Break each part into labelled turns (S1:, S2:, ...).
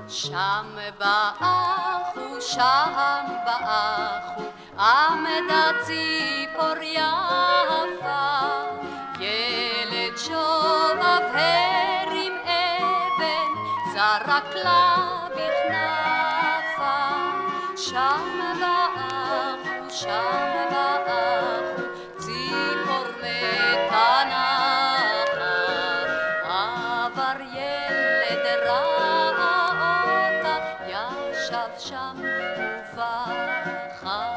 S1: שם באחו, שם באחו, עמדה ציפור יפה, ילד שובב הרים אבן, זרק לה בכנפה. שם באחו, שם באחו, ציפור מתנה, עבר ילד רע אותה, ישב שם ובכה.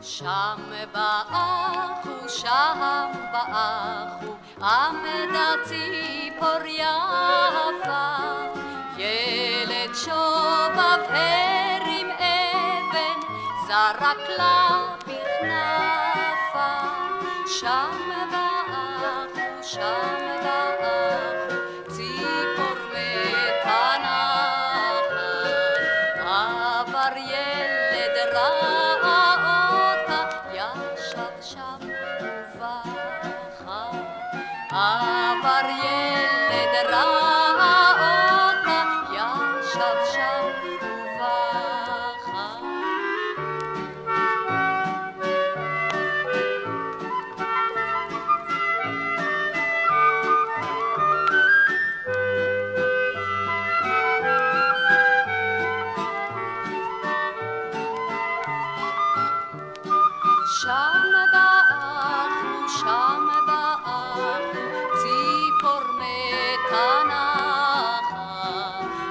S1: שם באחו, שם באחו, עמדה ציפור יפה, ילד שובב הרים אבן, זרק לה בכנפה. שם באחו, שם באחו, ציפור מתנה, עבר ילד רע אותה, ישב שם ובכה. עבר ילד רע אותה, ישב שם ובכה. שם באחו, שם באחו, ציפור מתנה,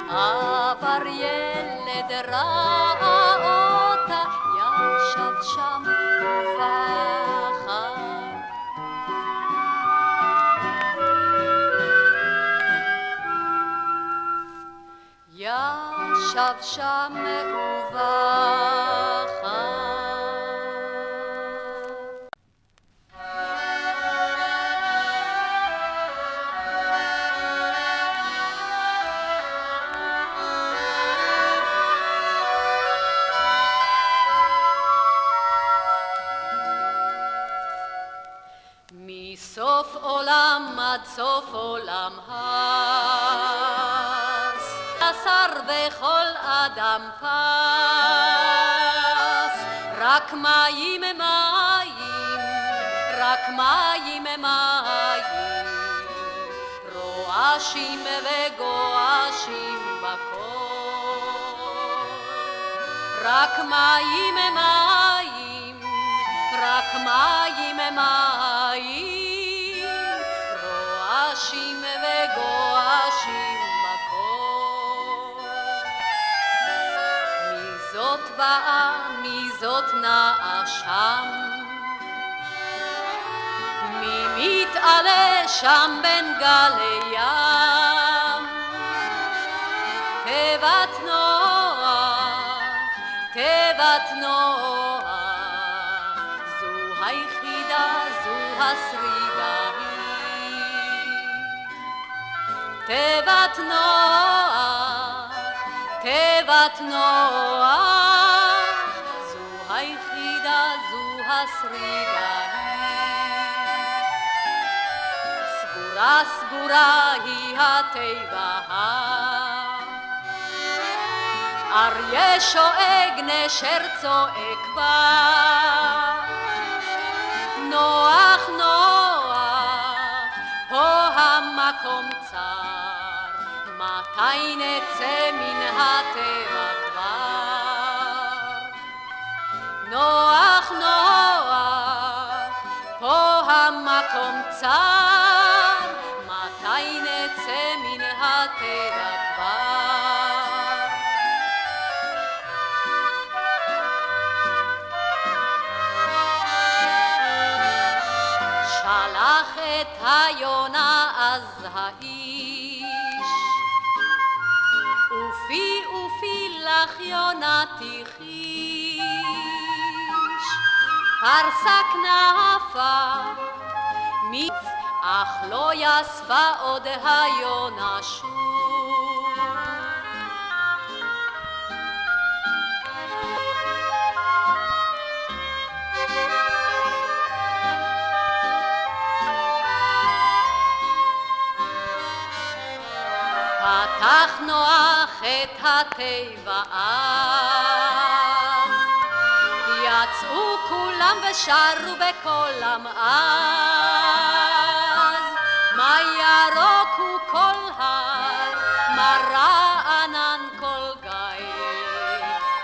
S1: עבר ילד רע אותה, ישב שם ובכה. ישב שם ובכה. מסוף עולם עד סוף עולם הס, אסר וכל אדם פס, רק מים מים, רק מים מים, רועשים וגועשים בכל. רק מים מים, רק מים מים, רועשים וגועשים בכל. מי זאת באה, מי זאת נאה שם, מי מתעלה שם בין גלי ים. תיבת נוח, תיבת נוח, זו היחידה, זו השרידה היא. תיבת נוח, תיבת נוח, זו היחידה, זו השרידה היא. סגורה סגורה היא התיבה, אריה שואג, נשר צועק בה. נוח נוח, פה המקום צר, מתי נצא מן הטבע כבר? נוח נוח, פה המקום צר, מתי נצא מן הטבע כבר? שלח את היונה אז האיש, ופי ופי לך יונתי חיש. פרסה כנפה אך לא יספה עוד היונה שוב. פתח נוח את התיבה אז, יצאו כולם ושרו בקולם אז, מה ירוק הוא כל הר, מה רענן כל גיא,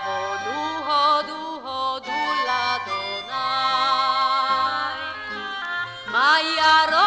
S1: הודו הודו הודו לאדוני, מה ירוק